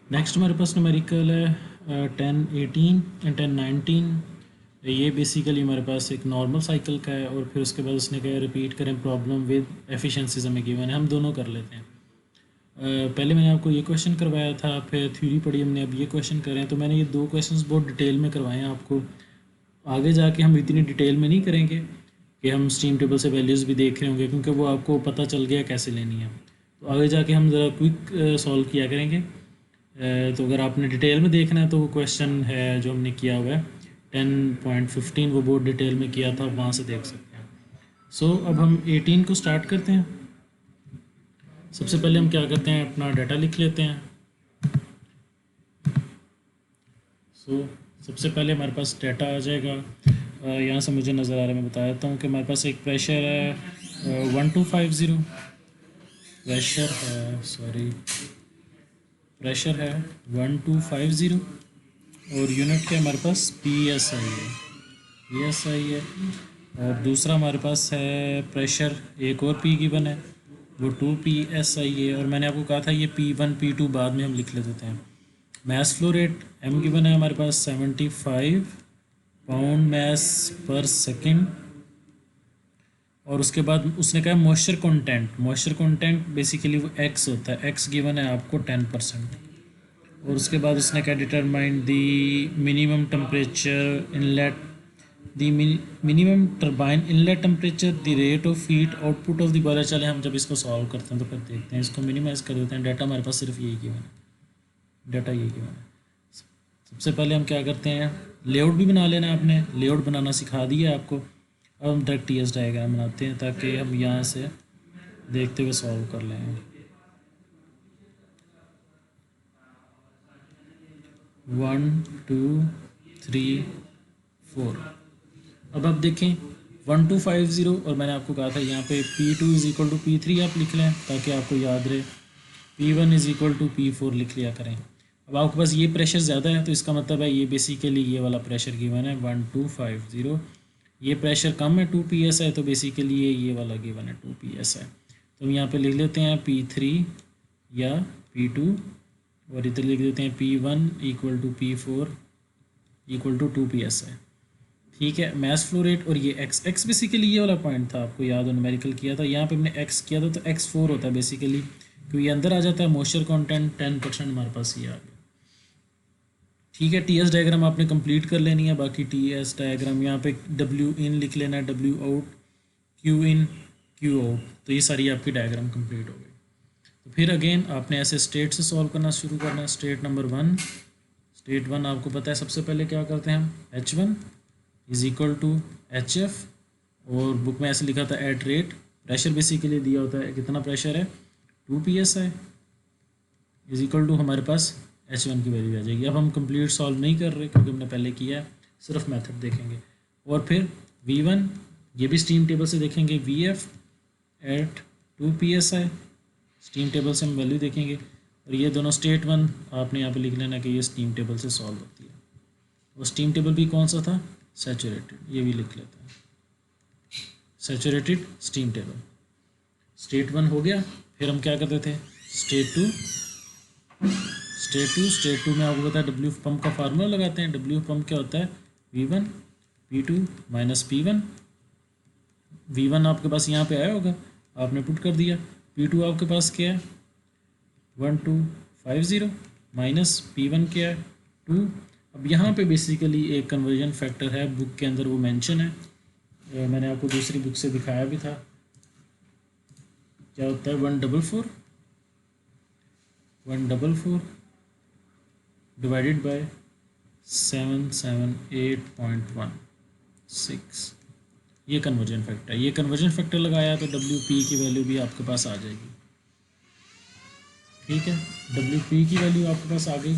Next हमारे पास numerical है 1018 and 1019। ये बेसिकली हमारे पास एक नॉर्मल साइकिल का है और फिर उसके बाद उसने कहा रिपीट करें प्रॉब्लम विद एफिशिएंसीज हमें गिवन है। हम दोनों कर लेते हैं। पहले मैंने आपको ये क्वेश्चन करवाया था, फिर थ्योरी पढ़ी हमने, अब ये क्वेश्चन करें। तो मैंने ये दो क्वेश्चंस बहुत डिटेल में करवाए हैं आपको। आगे जाके हम इतनी डिटेल में नहीं करेंगे कि हम स्टीम टेबल से वैल्यूज़ भी देख रहे होंगे, क्योंकि वो आपको पता चल गया कैसे लेनी है। तो आगे जाके हम ज़रा क्विक सॉल्व किया करेंगे। तो अगर आपने डिटेल में देखना है तो वो क्वेश्चन है जो हमने किया हुआ है 10.15, वो बहुत डिटेल में किया था, वहाँ से देख सकते हैं। सो अब हम 18 को स्टार्ट करते हैं। सबसे पहले हम क्या करते हैं, अपना डाटा लिख लेते हैं। सबसे पहले हमारे पास डाटा आ जाएगा। यहाँ से मुझे नज़र आ रहा है, मैं बता देता हूँ कि हमारे पास एक प्रेशर है 1250। प्रेशर है 1250 और यूनिट के हमारे पास पी एस आई है। और दूसरा हमारे पास है प्रेशर, एक और पी गिवन है, वो 2 PSI है। और मैंने आपको कहा था ये P1 P2 बाद में हम लिख लेते हैं। Mass flow rate M given है हमारे पास 75 पाउंड मैस पर सेकेंड। और उसके बाद उसने कहा मॉइस्चर कंटेंट बेसिकली वो एक्स होता है, एक्स गिवन है आपको 10%। और उसके बाद उसने कहा determine the minimum temperature inlet, the minimum turbine inlet temperature, the rate of heat output of the boiler. चले हम जब इसको सॉल्व करते हैं तो फिर देखते हैं, इसको मिनिमाइज़ कर देते हैं। डाटा हमारे पास सिर्फ यही गिवन है, डाटा यही गिवन है। सबसे पहले हम क्या करते हैं, लेआउट भी बना लेना है। आपने लेआउट बनाना सिखा दिया आपको। अब हम डायरेक्ट टीएस डायग्राम बनाते हैं ताकि हम यहाँ से देखते हुए सॉल्व कर लें। 1 2 3 4। अब आप देखें 1250 और मैंने आपको कहा था यहाँ पे P2 is equal to P3 आप लिख लें ताकि आपको याद रहे। P1 is equal to P4 लिख लिया करें। अब आपके पास ये प्रेशर ज़्यादा है तो इसका मतलब है ये बेसिकली ये वाला प्रेशर गिवन है 1250। ये प्रेशर कम है 2 PSI, तो बेसिकली ये वाला गिवन है 2 PSI। तो हम यहाँ पे लिख लेते हैं P3 या P2 और इधर लिख देते हैं P1 equal to P4 equal to 2 PSI। ठीक है, मैस फ्लो रेट और ये एक्स बेसिकली ये वाला पॉइंट था, आपको याद हो न्यूमेरिकल किया था, यहाँ पे हमने एक्स किया था तो x4 होता है बेसिकली, क्योंकि ये अंदर आ जाता है मॉइस्चर कंटेंट 10% हमारे पास ये आ गया। ठीक है, टीएस डायग्राम आपने कंप्लीट कर लेनी है। बाकी टीएस डायग्राम यहाँ पे डब्ल्यू इन लिख लेना है, W out, Q in, Q out. तो ये सारी आपकी डायग्राम कंप्लीट हो गई। तो फिर अगेन आपने ऐसे स्टेट से सॉल्व करना शुरू करना है। स्टेट नंबर 1, स्टेट 1 आपको पता है सबसे पहले क्या करते हैं हम, H1 is equal to HF, और बुक में ऐसे लिखा था एट रेट। प्रेशर बेसिकली दिया होता है, कितना प्रेशर है 2 PSI इज़ इक्वल टू हमारे पास H1 की वैल्यू आ जाएगी। अब हम कंप्लीट सॉल्व नहीं कर रहे क्योंकि हमने पहले किया है, सिर्फ मेथड देखेंगे। और फिर V1 ये भी स्टीम टेबल से देखेंगे, VF at 2 PSI steam table से हम वैल्यू देखेंगे। और ये दोनों स्टेट 1 आपने यहाँ पे लिख लेना कि ये स्टीम टेबल से सॉल्व होती है। और स्टीम टेबल भी कौन सा था, सैचुरेटेड, ये भी लिख लेते हैं, सैचुरेटेड स्टीम टेबल। स्टेट 1 हो गया। फिर हम क्या करते थे, स्टेट 2 में आपको पता है डब्ल्यू पंप का फार्मूला लगाते हैं। डब्ल्यू पंप क्या होता है, V1 P2 minus P1। V1 आपके पास यहाँ पे आया होगा, आपने पुट कर दिया। P2 आपके पास क्या है 1250 माइनस P1 क्या है 2। अब यहाँ पे बेसिकली एक कन्वर्जन फैक्टर है, बुक के अंदर वो मेंशन है, मैंने आपको दूसरी बुक से दिखाया भी था। क्या होता है 144 डिवाइडेड बाय 778.16, ये कन्वर्जन फैक्टर है। ये कन्वर्जन फैक्टर लगाया तो WP की वैल्यू भी आपके पास आ जाएगी। ठीक है, WP की वैल्यू आपके पास आ गई।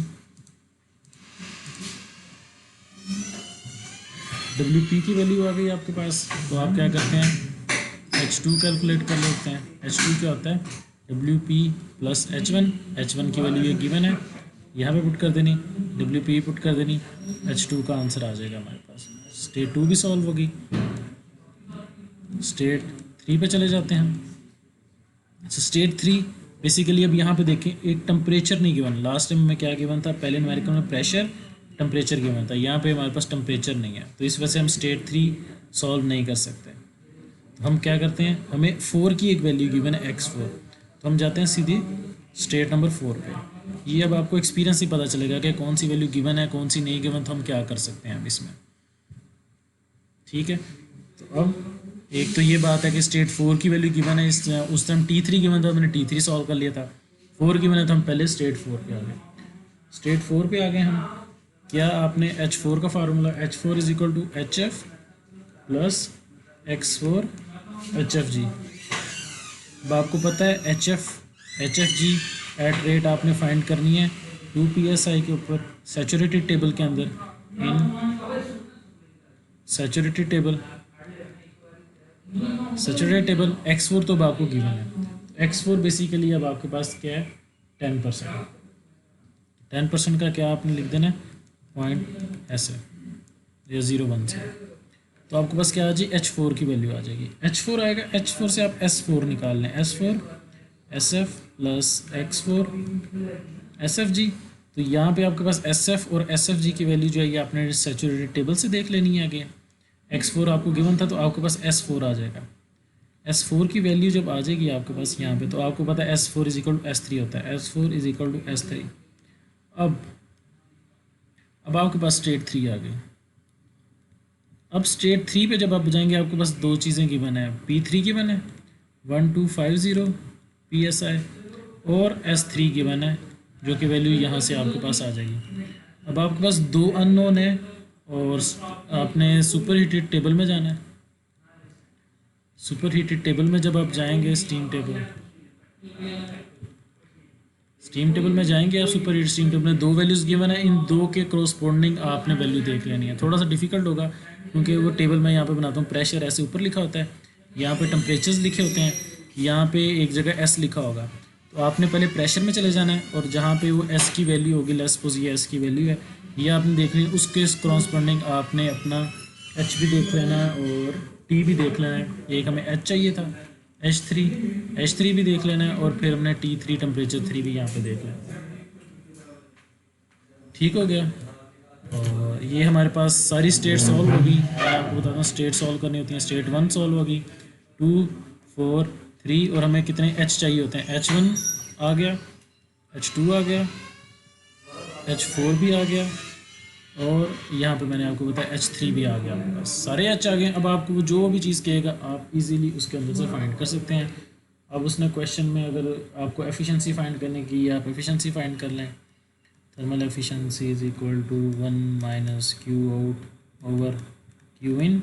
WP की वैल्यू आ गई आपके पास, तो आप क्या करते हैं H2 कैलकुलेट कर लेते हैं। H2 क्या होता है WP प्लस H1 की वैल्यू ये गिवन है, यहाँ पे पुट कर देनी, WP पुट कर देनी, H2 का आंसर आ जाएगा हमारे पास। स्टेट 2 भी सॉल्व होगी। स्टेट 3 पे चले जाते हैं हम। अच्छा, स्टेट 3 बेसिकली अब यहाँ पे देखें एक टेम्परेचर नहीं गिवन, लास्ट टाइम में क्या गिवन था, पहले न्यूमेरिकल में प्रेशर टेम्परेचर गिवन था, यहाँ पे हमारे पास टेम्परेचर नहीं है, तो इस वजह से हम स्टेट 3 सॉल्व नहीं कर सकते। तो हम क्या करते हैं, हमें 4 की एक वैल्यू गिवन है x4, तो हम जाते हैं सीधे स्टेट नंबर 4 पे। ये अब आपको एक्सपीरियंस ही पता चलेगा कि कौन सी वैल्यू गिवन है कौन सी नहीं गिवन, तो हम क्या कर सकते हैं अब इसमें। ठीक है, तो अब एक तो ये बात है कि स्टेट 4 की वैल्यू गिवन है, उस टाइम T3 गिवन था, मैंने T3 सॉल्व कर लिया था, 4 गिवन है तो हम पहले स्टेट 4 पे आ गए। स्टेट 4 पे आ गए हम, क्या आपने H4 का formula, H4 is equal to HF plus X4 HFG। अब आपको पता है HFG एट रेट आपने फाइंड करनी है 2 PSI के ऊपर सैचुरेटेड टेबल के अंदर, इन सैचुरेटेड टेबल X4 तो अब आपको गिवन है। X4 बेसिकली अब आपके पास क्या है 10%, 10% का क्या आपने लिख देना है पॉइंट ऐसे या 0.1 से, तो आपके पास क्या आ जाएगी H4 की वैल्यू आ जाएगी। H4 आएगा, H4 से आप S4 निकाल लें, S4 SF plus X4 SFG। तो यहाँ पे आपके पास SF और SFG की वैल्यू जो है ये आपने सैचुरेटेड टेबल से देख लेनी है आगे। X4 आपको गिवन था तो आपके पास S4 आ जाएगा। S4 की वैल्यू जब आ जाएगी आपके पास यहाँ पे, तो आपको पता है S4 is equal to S3 होता है, S4 is equal to S3। अब आपके पास स्टेट 3 आ गई। अब स्टेट 3 पे जब आप जाएंगे आपके पास दो चीज़ें गिवन है, P3 गिवन है 1250 PSI और S3 गिवन है जो कि वैल्यू यहाँ से आपके पास आ जाएगी। अब आपके पास दो अननोन है और आपने सुपर हीटेड टेबल में जाना है। सुपर हीटेड टेबल में जब आप जाएंगे, स्टीम टेबल में जाएंगे आप, सुपर हीट स्टीम टेबल में दो वैल्यूज़ गिवन है, इन दो के क्रॉसपोंडिंग आपने वैल्यू देख लेनी है। थोड़ा सा डिफिकल्ट होगा क्योंकि वो टेबल मैं यहाँ पे बनाता हूँ, प्रेशर ऐसे ऊपर लिखा होता है, यहाँ पे टेम्परेचर्स लिखे होते हैं, यहाँ पे एक जगह S लिखा होगा, तो आपने पहले प्रेशर में चले जाना है और जहाँ पे वो S की वैल्यू होगी, लेट्स सपोज ये S की वैल्यू है, ये आपने देखनी है, उसके क्रॉसपोंडिंग आपने अपना H भी देख लेना है और T भी देख लेना है। एक हमें H चाहिए था, H3 भी देख लेना है और फिर हमने T3 टेम्परेचर 3 भी यहाँ पे देख लेना है। ठीक हो गया, और ये हमारे पास सारी स्टेट सॉल्व होगी। मैं आपको बताता हूँ स्टेट सॉल्व करनी होती है। स्टेट 1 सॉल्व होगी, 2 4 3 और हमें कितने H चाहिए होते हैं, H1 आ गया, H2 आ गया, H4 भी आ गया और यहाँ पे मैंने आपको बताया H3 भी आ गया। आपके पास सारे H आ गए। अब आपको जो भी चीज़ कहेगा आप इजीली उसके अंदर से फाइंड कर सकते हैं। अब उसने क्वेश्चन में अगर आपको एफिशिएंसी फाइंड करने की, आप एफिशिएंसी फाइंड कर लें, thermal efficiency is equal to 1 minus Q out over Q in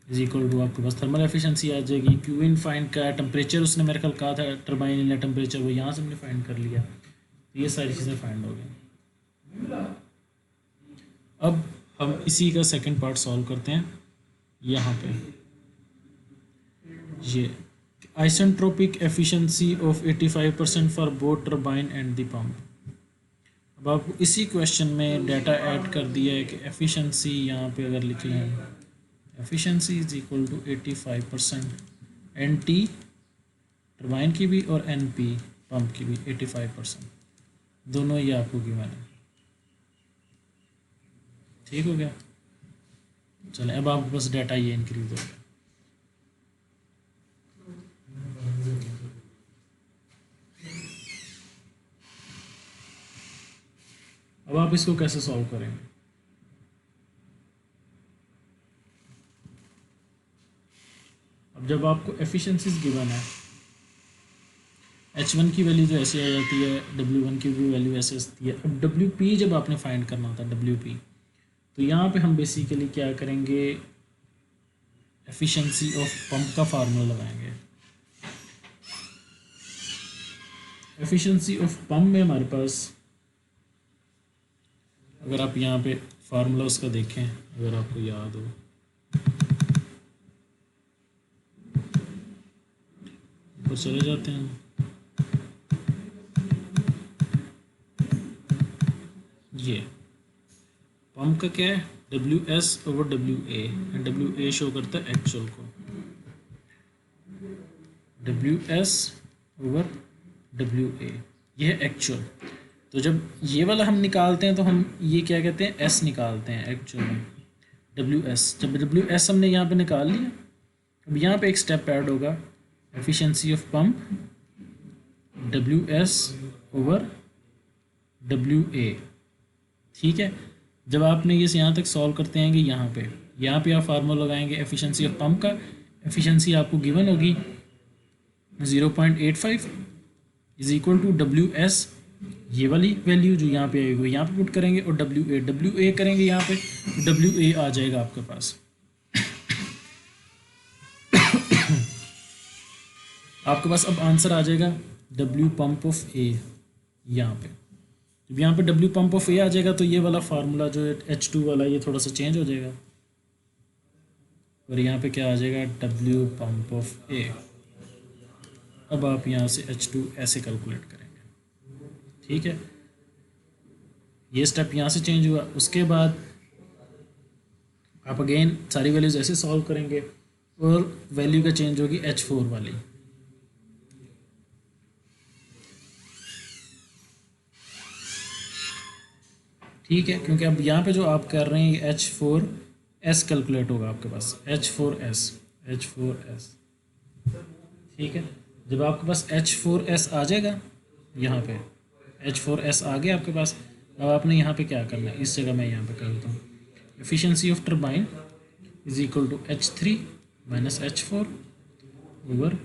is equal to, आपके पास थर्मल एफिशिएंसी आ जाएगी। क्यू इन फाइंड का टेम्परेचर उसने मेरे ख्याल कहा था, टर्बाइन इनलेट टेम्परेचर, वो यहाँ से हमने फाइंड कर लिया। तो ये सारी चीज़ें फाइंड हो गई। अब हम इसी का सेकंड पार्ट सॉल्व करते हैं। यहाँ पे ये isentropic efficiency of 85% for both turbine and the pump. अब आपको इसी क्वेश्चन में डाटा ऐड कर दिया है कि एफिशिएंसी यहाँ पे अगर लिख लें, efficiency is equal to 85%, N T turbine की भी और एन पी पंप की भी 85%, दोनों ये आपको गिवन है। ठीक हो गया, चलें अब आपके पास डाटा ये इंक्रीज हो गया। अब आप इसको कैसे सॉल्व करेंगे, अब जब आपको एफिशिएंसीज गिवन है, H1 की वैल्यू तो ऐसे आ जाती है, W1 की भी वैल्यू ऐसे आती है। अब WP जब आपने फाइंड करना होता है WP, तो यहाँ पे हम बेसिकली क्या करेंगे, एफिशिएंसी ऑफ पंप का फार्मूला लगाएंगे। एफिशिएंसी ऑफ पंप में हमारे पास, अगर आप यहाँ पे फार्मूला उसका देखें, अगर आपको याद हो, ऊपर चले जाते हैं, ये पंप का क्या है WS over WA, and WA show करता है एक्चुअल को, WS ओवर WA, ये है एक्चुअल। तो जब ये वाला हम निकालते हैं तो हम ये क्या कहते हैं, S निकालते हैं एक्चुअल में, WS। जब WS हमने यहाँ पे निकाल लिया, अब यहाँ पे एक स्टेप ऐड होगा, efficiency of pump WS over WA, ठीक है। जब आपने ये यहाँ तक सॉल्व करते हैं कि यहाँ पे आप फार्मूला लगाएंगे एफिशिएंसी ऑफ पंप का। एफिशिएंसी आपको गिवन होगी 0.85 इज इक्वल टू WS, ये वाली वैल्यू जो यहाँ पे आएगी यहाँ पे पुट करेंगे, और WA करेंगे यहाँ पे, तो WA आ जाएगा आपके पास। आपके पास अब आंसर आ जाएगा W पंप ऑफ A यहाँ पे। जब यहाँ पे W पंप ऑफ A आ जाएगा तो ये वाला फार्मूला जो है H2 वाला, ये थोड़ा सा चेंज हो जाएगा, और यहाँ पे क्या आ जाएगा, W पंप ऑफ A। अब आप यहाँ से H2 ऐसे कैलकुलेट करेंगे, ठीक है। ये स्टेप यहाँ से चेंज हुआ। उसके बाद आप अगेन सारी वैल्यूज ऐसे सॉल्व करेंगे, और वैल्यू का चेंज होगी H4 वाली। ठीक है, क्योंकि अब यहाँ पे जो आप कर रहे हैं H4S कैलकुलेट होगा आपके पास, H4S, ठीक है। जब आपके पास H4S आ जाएगा, यहाँ पे H4S आ गया आपके पास, अब आपने यहाँ पे क्या करना है, इस जगह मैं यहाँ पे कर देता हूँ, efficiency of turbine is equal to H3 minus H4 over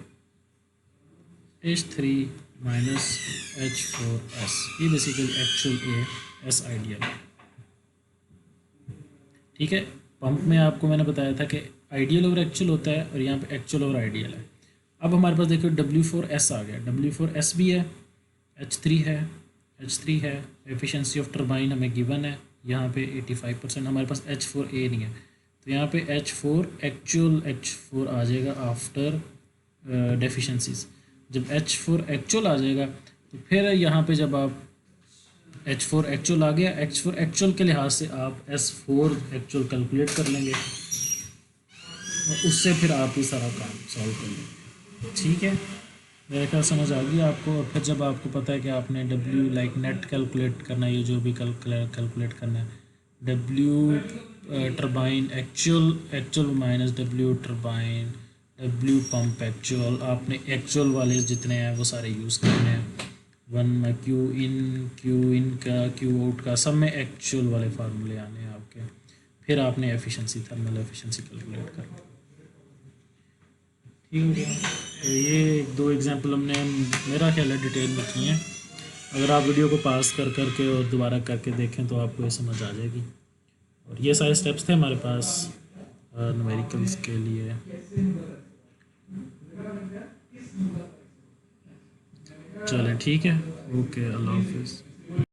H3 minus H4S। ये basically actual A S ideal, ठीक है। पंप में आपको मैंने बताया था कि आइडियल ओवर एक्चुअल होता है, और यहाँ पे एक्चुअल ओवर आइडियल है। अब हमारे पास देखो W4S आ गया, W4S भी है, H3 है, एफिशिएंसी ऑफ टर्बाइन हमें गिवन है यहाँ पे 85%, हमारे पास H4A नहीं है, तो यहाँ पे H4 आ जाएगा आफ्टर डेफिशिएंसीज। जब H4 एक्चुअल आ जाएगा तो फिर यहाँ पे जब आप H4 एक्चुअल आ गया, H4 एक्चुअल के लिहाज से आप S4 एक्चुअल कैलकुलेट कर लेंगे, और उससे फिर आप ये सारा काम सॉल्व कर लेंगे, ठीक है। मेरे ख्याल समझ आ गई आपको। और फिर जब आपको पता है कि आपने W लाइक नेट कैलकुलेट करना है, ये जो भी कैलकुलेट करना है, W turbine actual minus W turbine, W pump actual, आपने एक्चुअल वाले जितने हैं वो सारे यूज़ करने हैं। क्यू इन का क्यू आउट का सब में एक्चुअल वाले फार्मूले आने हैं आपके, फिर आपने एफिशिएंसी थर्मल एफिशिएंसी कैलकुलेट करना, ठीक हो गया। तो ये 2 एग्जांपल हमने मेरा ख्याल है डिटेल में किए हैं। अगर आप वीडियो को पास करके और दोबारा करके देखें तो आपको ये समझ आ जाएगी। और ये सारे स्टेप्स थे हमारे पास न्यूमेरिकल्स के लिए। चलें ठीक है, ओके, अल्लाह हाफिज़।